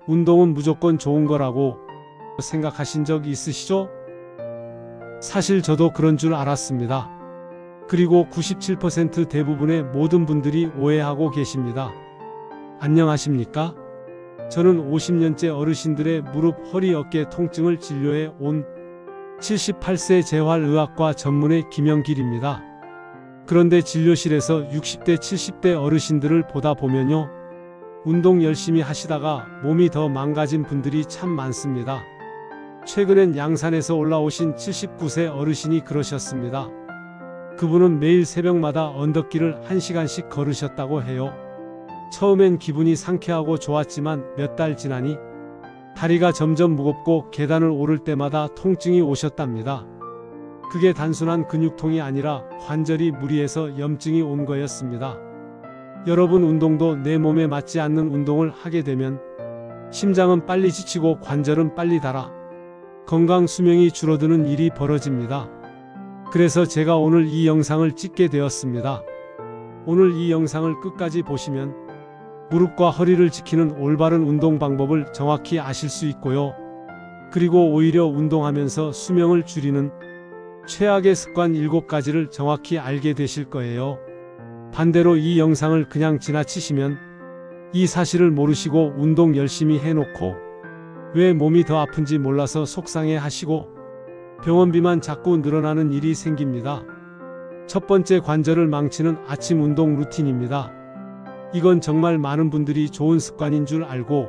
운동은 무조건 좋은 거라고 생각하신 적 있으시죠? 사실 저도 그런 줄 알았습니다. 그리고 97% 대부분의 모든 분들이 오해하고 계십니다. 안녕하십니까? 저는 50년째 어르신들의 무릎, 허리, 어깨 통증을 진료해 온 78세 재활의학과 전문의 김영길입니다. 그런데 진료실에서 60대, 70대 어르신들을 보다 보면요, 운동 열심히 하시다가 몸이 더 망가진 분들이 참 많습니다. 최근엔 양산에서 올라오신 79세 어르신이 그러셨습니다. 그분은 매일 새벽마다 언덕길을 1시간씩 걸으셨다고 해요. 처음엔 기분이 상쾌하고 좋았지만 몇 달 지나니 다리가 점점 무겁고 계단을 오를 때마다 통증이 오셨답니다. 그게 단순한 근육통이 아니라 관절이 무리해서 염증이 온 거였습니다. 여러분, 운동도 내 몸에 맞지 않는 운동을 하게 되면 심장은 빨리 지치고 관절은 빨리 닳아 건강 수명이 줄어드는 일이 벌어집니다. 그래서 제가 오늘 이 영상을 찍게 되었습니다. 오늘 이 영상을 끝까지 보시면 무릎과 허리를 지키는 올바른 운동 방법을 정확히 아실 수 있고요. 그리고 오히려 운동하면서 수명을 줄이는 최악의 습관 7가지를 정확히 알게 되실 거예요. 반대로 이 영상을 그냥 지나치시면 이 사실을 모르시고 운동 열심히 해놓고 왜 몸이 더 아픈지 몰라서 속상해 하시고 병원비만 자꾸 늘어나는 일이 생깁니다. 첫 번째, 관절을 망치는 아침 운동 루틴입니다. 이건 정말 많은 분들이 좋은 습관인 줄 알고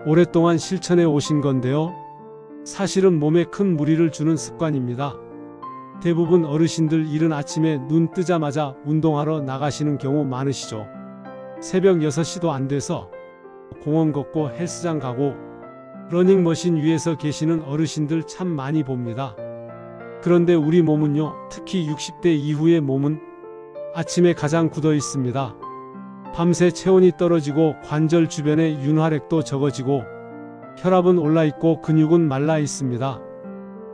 오랫동안 실천해 오신 건데요. 사실은 몸에 큰 무리를 주는 습관입니다. 대부분 어르신들 이른 아침에 눈 뜨자마자 운동하러 나가시는 경우 많으시죠. 새벽 6시도 안 돼서 공원 걷고 헬스장 가고 러닝머신 위에서 계시는 어르신들 참 많이 봅니다. 그런데 우리 몸은요, 특히 60대 이후의 몸은 아침에 가장 굳어 있습니다. 밤새 체온이 떨어지고 관절 주변의 윤활액도 적어지고 혈압은 올라 있고 근육은 말라 있습니다.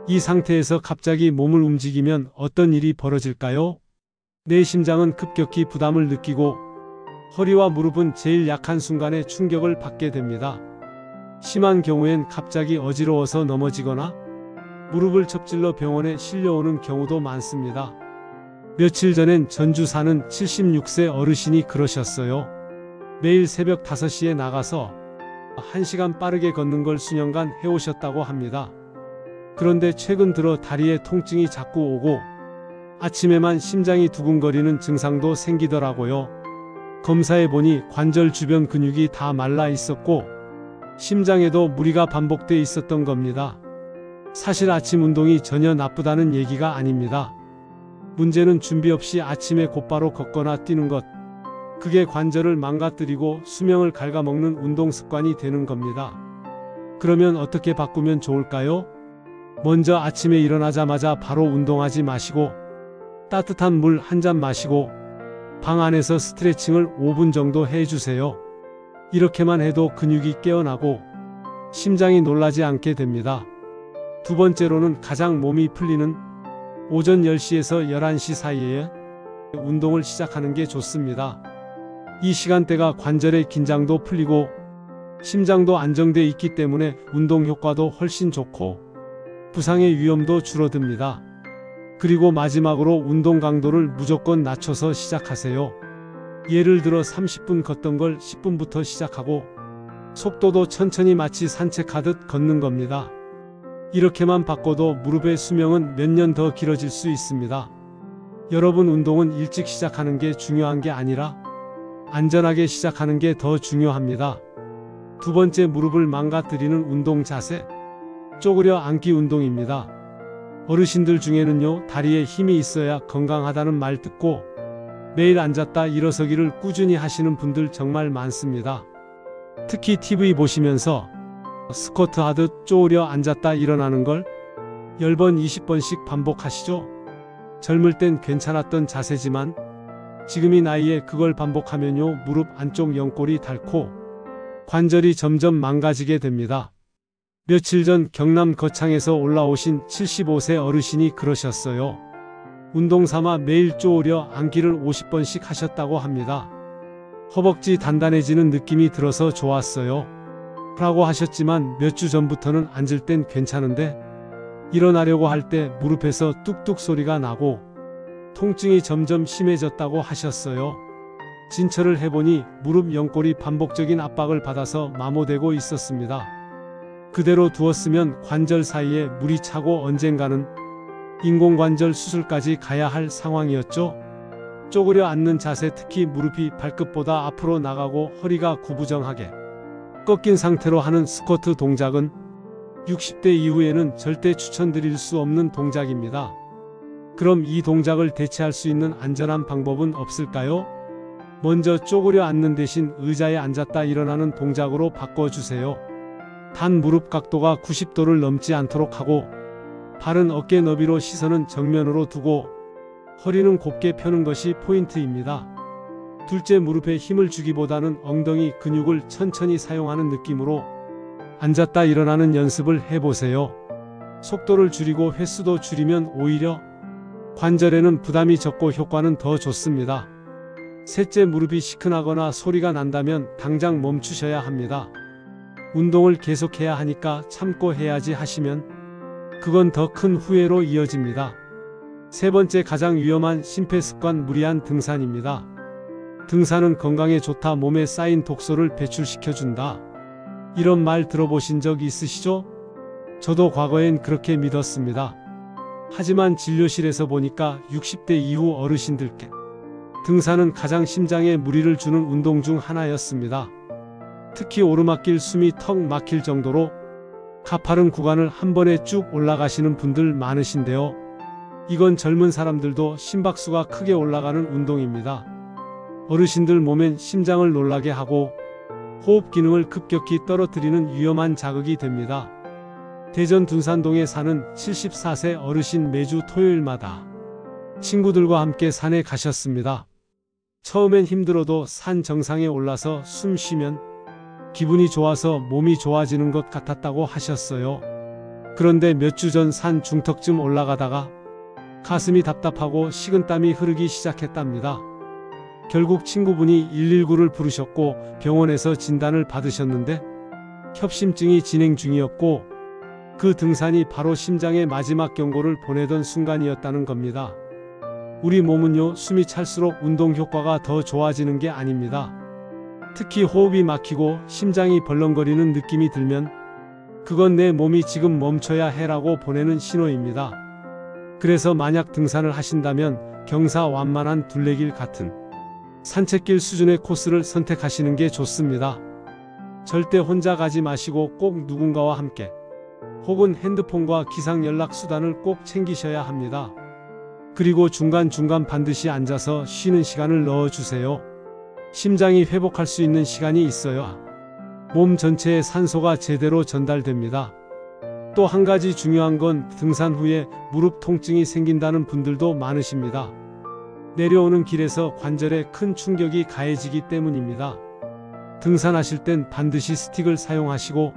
이 상태에서 갑자기 몸을 움직이면 어떤 일이 벌어질까요? 내 심장은 급격히 부담을 느끼고 허리와 무릎은 제일 약한 순간에 충격을 받게 됩니다. 심한 경우엔 갑자기 어지러워서 넘어지거나 무릎을 접질러 병원에 실려오는 경우도 많습니다. 며칠 전엔 전주 사는 76세 어르신이 그러셨어요. 매일 새벽 5시에 나가서 1시간 빠르게 걷는 걸 수년간 해오셨다고 합니다. 그런데 최근 들어 다리에 통증이 자꾸 오고 아침에만 심장이 두근거리는 증상도 생기더라고요. 검사해보니 관절 주변 근육이 다 말라 있었고 심장에도 무리가 반복돼 있었던 겁니다. 사실 아침 운동이 전혀 나쁘다는 얘기가 아닙니다. 문제는 준비 없이 아침에 곧바로 걷거나 뛰는 것, 그게 관절을 망가뜨리고 수명을 갉아먹는 운동 습관이 되는 겁니다. 그러면 어떻게 바꾸면 좋을까요? 먼저 아침에 일어나자마자 바로 운동하지 마시고 따뜻한 물 한 잔 마시고 방 안에서 스트레칭을 5분 정도 해주세요. 이렇게만 해도 근육이 깨어나고 심장이 놀라지 않게 됩니다. 두 번째로는 가장 몸이 풀리는 오전 10시에서 11시 사이에 운동을 시작하는 게 좋습니다. 이 시간대가 관절의 긴장도 풀리고 심장도 안정돼 있기 때문에 운동 효과도 훨씬 좋고 부상의 위험도 줄어듭니다. 그리고 마지막으로 운동 강도를 무조건 낮춰서 시작하세요. 예를 들어 30분 걷던 걸 10분부터 시작하고 속도도 천천히 마치 산책하듯 걷는 겁니다. 이렇게만 바꿔도 무릎의 수명은 몇 년 더 길어질 수 있습니다. 여러분, 운동은 일찍 시작하는 게 중요한 게 아니라 안전하게 시작하는 게 더 중요합니다. 두 번째, 무릎을 망가뜨리는 운동 자세, 쪼그려 앉기 운동입니다. 어르신들 중에는요, 다리에 힘이 있어야 건강하다는 말 듣고 매일 앉았다 일어서기를 꾸준히 하시는 분들 정말 많습니다. 특히 TV 보시면서 스쿼트 하듯 쪼으려 앉았다 일어나는 걸 10번, 20번씩 반복하시죠. 젊을 땐 괜찮았던 자세지만 지금 이 나이에 그걸 반복하면요, 무릎 안쪽 연골이 닳고 관절이 점점 망가지게 됩니다. 며칠 전 경남 거창에서 올라오신 75세 어르신이 그러셨어요. 운동 삼아 매일 쪼으려 앉기를 50번씩 하셨다고 합니다. 허벅지 단단해지는 느낌이 들어서 좋았어요. 라고 하셨지만 몇 주 전부터는 앉을 땐 괜찮은데 일어나려고 할 때 무릎에서 뚝뚝 소리가 나고 통증이 점점 심해졌다고 하셨어요. 진찰을 해보니 무릎 연골이 반복적인 압박을 받아서 마모되고 있었습니다. 그대로 두었으면 관절 사이에 물이 차고 언젠가는 인공관절 수술까지 가야 할 상황이었죠. 쪼그려 앉는 자세, 특히 무릎이 발끝보다 앞으로 나가고 허리가 구부정하게 꺾인 상태로 하는 스쿼트 동작은 60대 이후에는 절대 추천드릴 수 없는 동작입니다. 그럼 이 동작을 대체할 수 있는 안전한 방법은 없을까요? 먼저 쪼그려 앉는 대신 의자에 앉았다 일어나는 동작으로 바꿔주세요. 단 무릎 각도가 90도를 넘지 않도록 하고 발은 어깨 너비로 시선은 정면으로 두고 허리는 곧게 펴는 것이 포인트입니다. 둘째, 무릎에 힘을 주기보다는 엉덩이 근육을 천천히 사용하는 느낌으로 앉았다 일어나는 연습을 해보세요. 속도를 줄이고 횟수도 줄이면 오히려 관절에는 부담이 적고 효과는 더 좋습니다. 셋째, 무릎이 시큰하거나 소리가 난다면 당장 멈추셔야 합니다. 운동을 계속해야 하니까 참고 해야지 하시면 그건 더 큰 후회로 이어집니다. 세 번째, 가장 위험한 심폐습관, 무리한 등산입니다. 등산은 건강에 좋다, 몸에 쌓인 독소를 배출시켜준다. 이런 말 들어보신 적 있으시죠? 저도 과거엔 그렇게 믿었습니다. 하지만 진료실에서 보니까 60대 이후 어르신들께 등산은 가장 심장에 무리를 주는 운동 중 하나였습니다. 특히 오르막길 숨이 턱 막힐 정도로 가파른 구간을 한 번에 쭉 올라가시는 분들 많으신데요. 이건 젊은 사람들도 심박수가 크게 올라가는 운동입니다. 어르신들 몸엔 심장을 놀라게 하고 호흡 기능을 급격히 떨어뜨리는 위험한 자극이 됩니다. 대전 둔산동에 사는 74세 어르신 매주 토요일마다 친구들과 함께 산에 가셨습니다. 처음엔 힘들어도 산 정상에 올라서 숨 쉬면 기분이 좋아서 몸이 좋아지는 것 같았다고 하셨어요. 그런데 몇 주 전 산 중턱쯤 올라가다가 가슴이 답답하고 식은땀이 흐르기 시작했답니다. 결국 친구분이 119를 부르셨고 병원에서 진단을 받으셨는데 협심증이 진행 중이었고 그 등산이 바로 심장의 마지막 경고를 보내던 순간이었다는 겁니다. 우리 몸은요, 숨이 찰수록 운동 효과가 더 좋아지는 게 아닙니다. 특히 호흡이 막히고 심장이 벌렁거리는 느낌이 들면 그건 내 몸이 지금 멈춰야 해라고 보내는 신호입니다. 그래서 만약 등산을 하신다면 경사완만한 둘레길 같은 산책길 수준의 코스를 선택하시는 게 좋습니다. 절대 혼자 가지 마시고 꼭 누군가와 함께 혹은 핸드폰과 기상연락수단을 꼭 챙기셔야 합니다. 그리고 중간중간 반드시 앉아서 쉬는 시간을 넣어주세요. 심장이 회복할 수 있는 시간이 있어야 몸 전체에 산소가 제대로 전달됩니다. 또 한 가지 중요한 건 등산 후에 무릎 통증이 생긴다는 분들도 많으십니다. 내려오는 길에서 관절에 큰 충격이 가해지기 때문입니다. 등산하실 땐 반드시 스틱을 사용하시고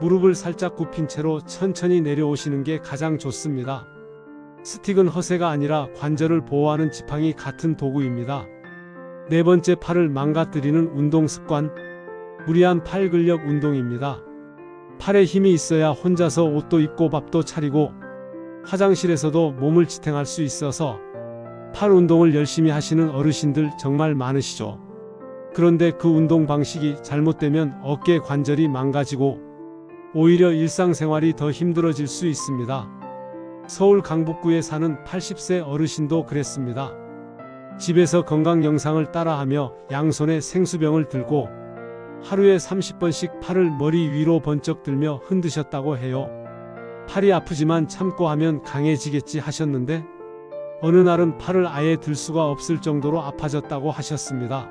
무릎을 살짝 굽힌 채로 천천히 내려오시는 게 가장 좋습니다. 스틱은 허세가 아니라 관절을 보호하는 지팡이 같은 도구입니다. 네 번째, 팔을 망가뜨리는 운동 습관, 무리한 팔 근력 운동입니다. 팔에 힘이 있어야 혼자서 옷도 입고 밥도 차리고 화장실에서도 몸을 지탱할 수 있어서 팔 운동을 열심히 하시는 어르신들 정말 많으시죠. 그런데 그 운동 방식이 잘못되면 어깨 관절이 망가지고 오히려 일상생활이 더 힘들어질 수 있습니다. 서울 강북구에 사는 80세 어르신도 그랬습니다. 집에서 건강 영상을 따라하며 양손에 생수병을 들고 하루에 30번씩 팔을 머리 위로 번쩍 들며 흔드셨다고 해요. 팔이 아프지만 참고 하면 강해지겠지 하셨는데 어느 날은 팔을 아예 들 수가 없을 정도로 아파졌다고 하셨습니다.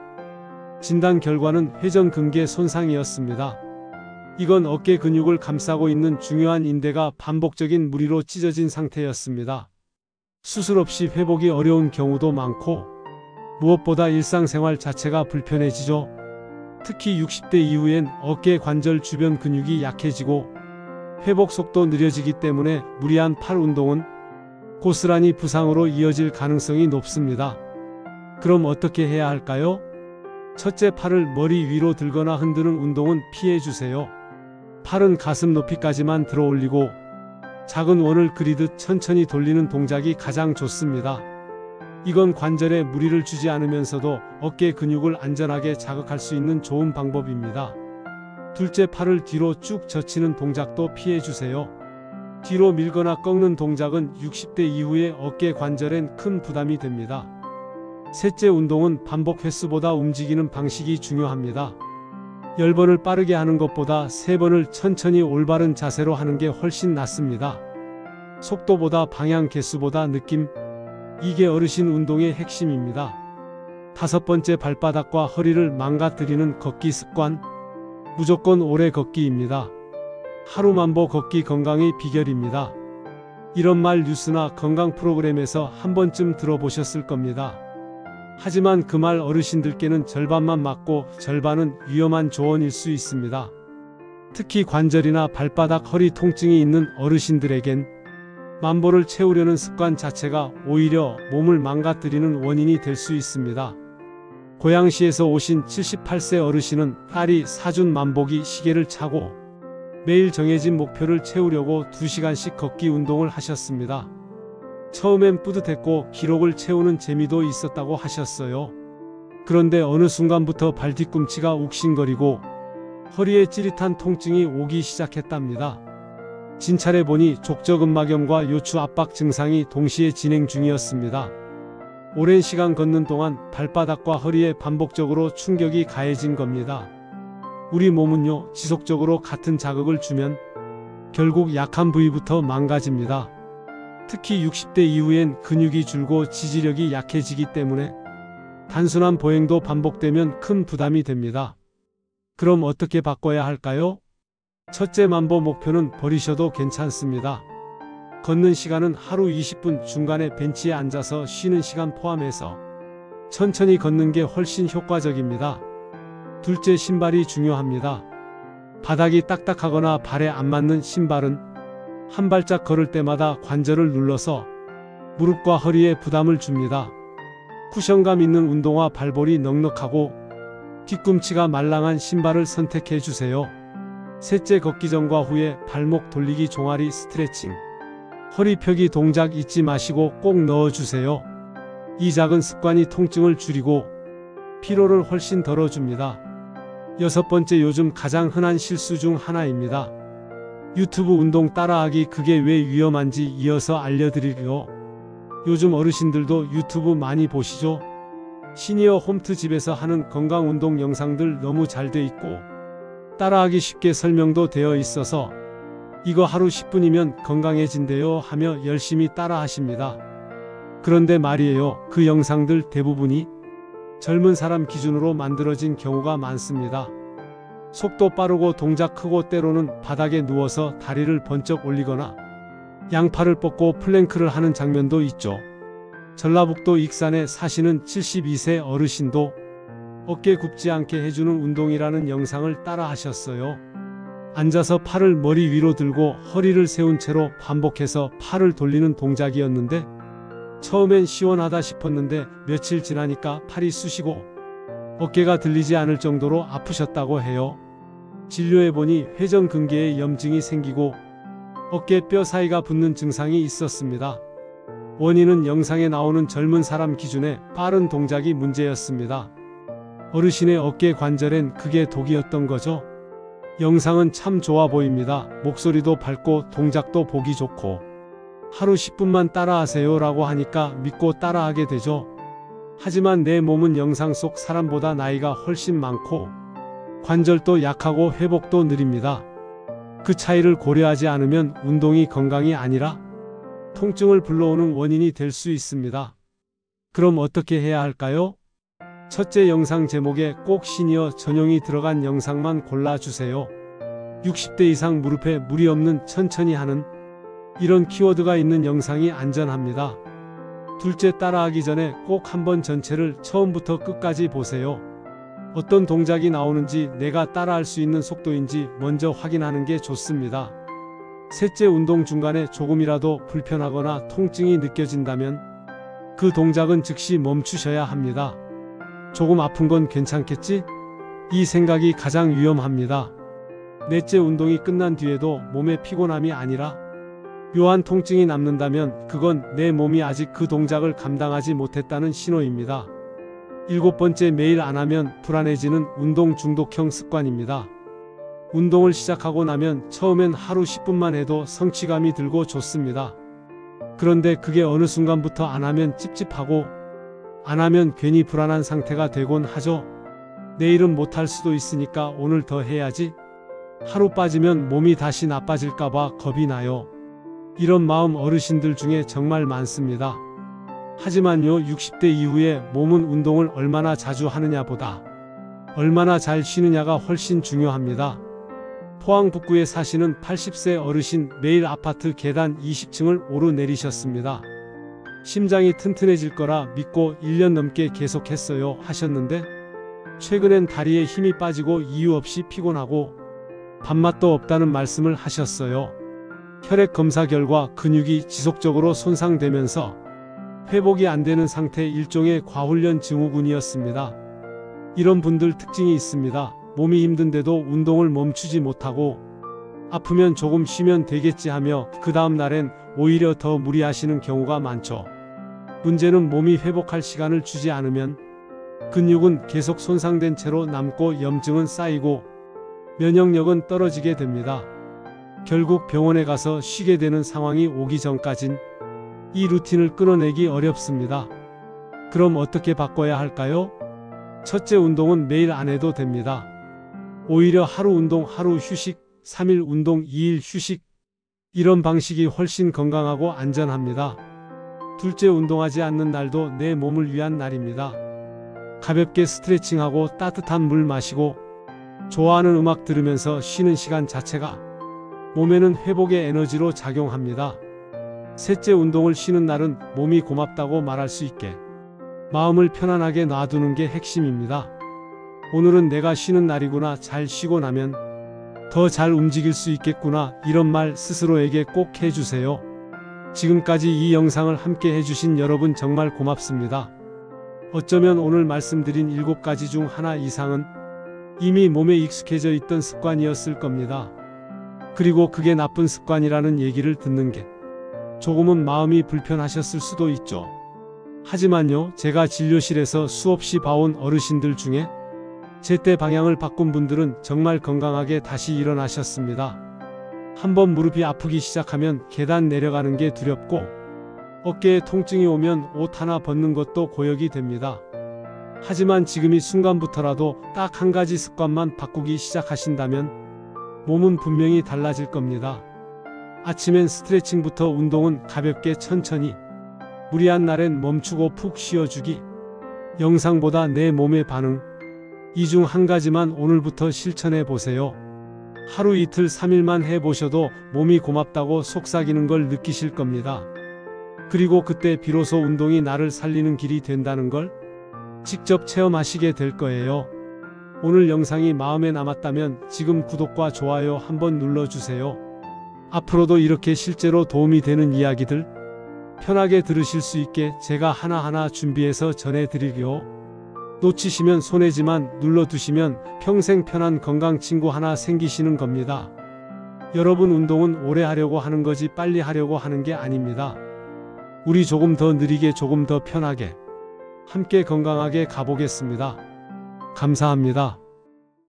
진단 결과는 회전근개 손상이었습니다. 이건 어깨 근육을 감싸고 있는 중요한 인대가 반복적인 무리로 찢어진 상태였습니다. 수술 없이 회복이 어려운 경우도 많고 무엇보다 일상생활 자체가 불편해지죠. 특히 60대 이후엔 어깨 관절 주변 근육이 약해지고 회복 속도 느려지기 때문에 무리한 팔 운동은 고스란히 부상으로 이어질 가능성이 높습니다. 그럼 어떻게 해야 할까요? 첫째, 팔을 머리 위로 들거나 흔드는 운동은 피해주세요. 팔은 가슴 높이까지만 들어 올리고 작은 원을 그리듯 천천히 돌리는 동작이 가장 좋습니다. 이건 관절에 무리를 주지 않으면서도 어깨 근육을 안전하게 자극할 수 있는 좋은 방법입니다. 둘째, 팔을 뒤로 쭉 젖히는 동작도 피해주세요. 뒤로 밀거나 꺾는 동작은 60대 이후에 어깨 관절엔 큰 부담이 됩니다. 셋째, 운동은 반복 횟수보다 움직이는 방식이 중요합니다. 10번을 빠르게 하는 것보다 3번을 천천히 올바른 자세로 하는 게 훨씬 낫습니다. 속도보다 방향, 개수보다 느낌, 이게 어르신 운동의 핵심입니다. 다섯 번째, 발바닥과 허리를 망가뜨리는 걷기 습관, 무조건 오래 걷기입니다. 하루 만보 걷기 건강의 비결입니다. 이런 말 뉴스나 건강 프로그램에서 한 번쯤 들어보셨을 겁니다. 하지만 그 말 어르신들께는 절반만 맞고 절반은 위험한 조언일 수 있습니다. 특히 관절이나 발바닥, 허리 통증이 있는 어르신들에겐 만보를 채우려는 습관 자체가 오히려 몸을 망가뜨리는 원인이 될 수 있습니다. 고양시에서 오신 78세 어르신은 딸이 사준 만보기 시계를 차고 매일 정해진 목표를 채우려고 2시간씩 걷기 운동을 하셨습니다. 처음엔 뿌듯했고 기록을 채우는 재미도 있었다고 하셨어요. 그런데 어느 순간부터 발 뒤꿈치가 욱신거리고 허리에 찌릿한 통증이 오기 시작했답니다. 진찰해 보니 족저근막염과 요추 압박 증상이 동시에 진행 중이었습니다. 오랜 시간 걷는 동안 발바닥과 허리에 반복적으로 충격이 가해진 겁니다. 우리 몸은요, 지속적으로 같은 자극을 주면 결국 약한 부위부터 망가집니다. 특히 60대 이후엔 근육이 줄고 지지력이 약해지기 때문에 단순한 보행도 반복되면 큰 부담이 됩니다. 그럼 어떻게 바꿔야 할까요? 첫째, 만보 목표는 버리셔도 괜찮습니다. 걷는 시간은 하루 20분, 중간에 벤치에 앉아서 쉬는 시간 포함해서 천천히 걷는 게 훨씬 효과적입니다. 둘째, 신발이 중요합니다. 바닥이 딱딱하거나 발에 안 맞는 신발은 한 발짝 걸을 때마다 관절을 눌러서 무릎과 허리에 부담을 줍니다. 쿠션감 있는 운동화, 발볼이 넉넉하고 뒤꿈치가 말랑한 신발을 선택해 주세요. 셋째, 걷기 전과 후에 발목 돌리기, 종아리 스트레칭, 허리 펴기 동작 잊지 마시고 꼭 넣어주세요. 이 작은 습관이 통증을 줄이고 피로를 훨씬 덜어줍니다. 여섯 번째, 요즘 가장 흔한 실수 중 하나입니다. 유튜브 운동 따라하기, 그게 왜 위험한지 이어서 알려드릴게요. 요즘 어르신들도 유튜브 많이 보시죠? 시니어 홈트 집에서 하는 건강 운동 영상들 너무 잘 돼 있고 따라하기 쉽게 설명도 되어 있어서 이거 하루 10분이면 건강해진대요 하며 열심히 따라 하십니다. 그런데 말이에요, 그 영상들 대부분이 젊은 사람 기준으로 만들어진 경우가 많습니다. 속도 빠르고 동작 크고 때로는 바닥에 누워서 다리를 번쩍 올리거나 양팔을 뻗고 플랭크를 하는 장면도 있죠. 전라북도 익산에 사시는 72세 어르신도 어깨 굽지 않게 해주는 운동이라는 영상을 따라 하셨어요. 앉아서 팔을 머리 위로 들고 허리를 세운 채로 반복해서 팔을 돌리는 동작이었는데 처음엔 시원하다 싶었는데 며칠 지나니까 팔이 쑤시고 어깨가 들리지 않을 정도로 아프셨다고 해요. 진료해보니 회전근개에 염증이 생기고 어깨 뼈 사이가 붓는 증상이 있었습니다. 원인은 영상에 나오는 젊은 사람 기준의 빠른 동작이 문제였습니다. 어르신의 어깨 관절엔 그게 독이었던 거죠. 영상은 참 좋아 보입니다. 목소리도 밝고 동작도 보기 좋고 하루 10분만 따라하세요 라고 하니까 믿고 따라하게 되죠. 하지만 내 몸은 영상 속 사람보다 나이가 훨씬 많고 관절도 약하고 회복도 느립니다. 그 차이를 고려하지 않으면 운동이 건강이 아니라 통증을 불러오는 원인이 될 수 있습니다. 그럼 어떻게 해야 할까요? 첫째, 영상 제목에 꼭 시니어 전용이 들어간 영상만 골라주세요. 60대 이상 무릎에 무리 없는 천천히 하는 이런 키워드가 있는 영상이 안전합니다. 둘째, 따라하기 전에 꼭 한번 전체를 처음부터 끝까지 보세요. 어떤 동작이 나오는지 내가 따라할 수 있는 속도인지 먼저 확인하는 게 좋습니다. 셋째, 운동 중간에 조금이라도 불편하거나 통증이 느껴진다면 그 동작은 즉시 멈추셔야 합니다. 조금 아픈 건 괜찮겠지? 이 생각이 가장 위험합니다. 넷째 운동이 끝난 뒤에도 몸에 피곤함이 아니라 묘한 통증이 남는다면 그건 내 몸이 아직 그 동작을 감당하지 못했다는 신호입니다. 일곱 번째, 매일 안 하면 불안해지는 운동 중독형 습관입니다. 운동을 시작하고 나면 처음엔 하루 10분만 해도 성취감이 들고 좋습니다. 그런데 그게 어느 순간부터 안 하면 찝찝하고 안 하면 괜히 불안한 상태가 되곤 하죠. 내일은 못할 수도 있으니까 오늘 더 해야지. 하루 빠지면 몸이 다시 나빠질까봐 겁이 나요. 이런 마음 어르신들 중에 정말 많습니다. 하지만요, 60대 이후에 몸은 운동을 얼마나 자주 하느냐보다 얼마나 잘 쉬느냐가 훨씬 중요합니다. 포항 북구에 사시는 80세 어르신, 매일 아파트 계단 20층을 오르내리셨습니다. 심장이 튼튼해질 거라 믿고 1년 넘게 계속했어요 하셨는데 최근엔 다리에 힘이 빠지고 이유 없이 피곤하고 밥맛도 없다는 말씀을 하셨어요. 혈액 검사 결과 근육이 지속적으로 손상되면서 회복이 안 되는 상태, 일종의 과훈련 증후군이었습니다. 이런 분들 특징이 있습니다. 몸이 힘든데도 운동을 멈추지 못하고 아프면 조금 쉬면 되겠지 하며 그 다음 날엔 오히려 더 무리하시는 경우가 많죠. 문제는 몸이 회복할 시간을 주지 않으면 근육은 계속 손상된 채로 남고 염증은 쌓이고 면역력은 떨어지게 됩니다. 결국 병원에 가서 쉬게 되는 상황이 오기 전까진 이 루틴을 끊어내기 어렵습니다. 그럼 어떻게 바꿔야 할까요? 첫째, 운동은 매일 안 해도 됩니다. 오히려 하루 운동, 하루 휴식, 3일 운동, 2일 휴식, 이런 방식이 훨씬 건강하고 안전합니다. 둘째, 운동하지 않는 날도 내 몸을 위한 날입니다. 가볍게 스트레칭하고 따뜻한 물 마시고 좋아하는 음악 들으면서 쉬는 시간 자체가 몸에는 회복의 에너지로 작용합니다. 셋째, 운동을 쉬는 날은 몸이 고맙다고 말할 수 있게 마음을 편안하게 놔두는 게 핵심입니다. 오늘은 내가 쉬는 날이구나, 잘 쉬고 나면 더 잘 움직일 수 있겠구나, 이런 말 스스로에게 꼭 해주세요. 지금까지 이 영상을 함께 해주신 여러분 정말 고맙습니다. 어쩌면 오늘 말씀드린 7가지 중 하나 이상은 이미 몸에 익숙해져 있던 습관이었을 겁니다. 그리고 그게 나쁜 습관이라는 얘기를 듣는 게 조금은 마음이 불편하셨을 수도 있죠. 하지만요, 제가 진료실에서 수없이 봐온 어르신들 중에 제때 방향을 바꾼 분들은 정말 건강하게 다시 일어나셨습니다. 한번 무릎이 아프기 시작하면 계단 내려가는 게 두렵고 어깨에 통증이 오면 옷 하나 벗는 것도 고역이 됩니다. 하지만 지금 이 순간부터라도 딱 한 가지 습관만 바꾸기 시작하신다면 몸은 분명히 달라질 겁니다. 아침엔 스트레칭부터 운동은 가볍게 천천히, 무리한 날엔 멈추고 푹 쉬어주기, 영상보다 내 몸의 반응, 이 중 한 가지만 오늘부터 실천해 보세요. 하루 이틀 3일만 해보셔도 몸이 고맙다고 속삭이는 걸 느끼실 겁니다. 그리고 그때 비로소 운동이 나를 살리는 길이 된다는 걸 직접 체험하시게 될 거예요. 오늘 영상이 마음에 남았다면 지금 구독과 좋아요 한번 눌러주세요. 앞으로도 이렇게 실제로 도움이 되는 이야기들 편하게 들으실 수 있게 제가 하나하나 준비해서 전해드리려. 놓치시면 손해지만 눌러두시면 평생 편한 건강 친구 하나 생기시는 겁니다. 여러분, 운동은 오래 하려고 하는 거지 빨리 하려고 하는 게 아닙니다. 우리 조금 더 느리게, 조금 더 편하게 함께 건강하게 가보겠습니다. 감사합니다.